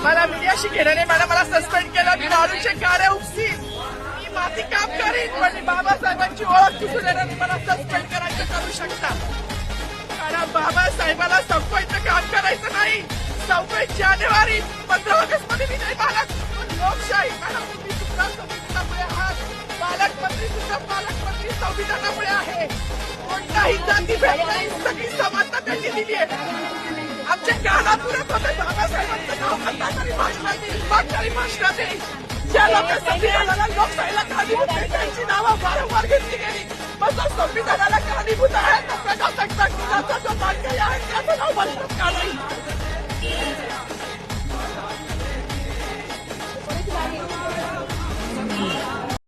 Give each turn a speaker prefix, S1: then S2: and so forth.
S1: मला मीडियाशी घेणं नाही. मला सस्पेंड केलं. मी वाळूचे काळे उपसीन. मी माती काम करीन पण बाबासाहेबांची ओळख चुकून येणार. मला सस्पेंड करायचं करू शकता कारण बाबासाहेबाला संपवायचं काम करायचं नाही. 26 जानेवारी 15 ऑगस्ट मध्ये मी नाही पालक लोकशाही मॅडम तुम्ही सुद्धा संविधानामुळे आहात. पालकमंत्री सुद्धा पालकमंत्री संविधानामुळे आहे. कोणताही जातीभेद नाही. सगळी समानता त्यांनी दिली आहे. आमच्या कानापुरात होते बाबासाहेबांचं नाव म्हणतातरी भाषणात ज्या लोकांनी संविधानाला लोकशाहीला कारणीभूत आहे त्यांची नावं वारंवार घेतली गेली. मग संविधानाला कारणीभूत आहे तो प्रजासत्ताक दिनाचा जो मानकरी आहे त्याचं नाव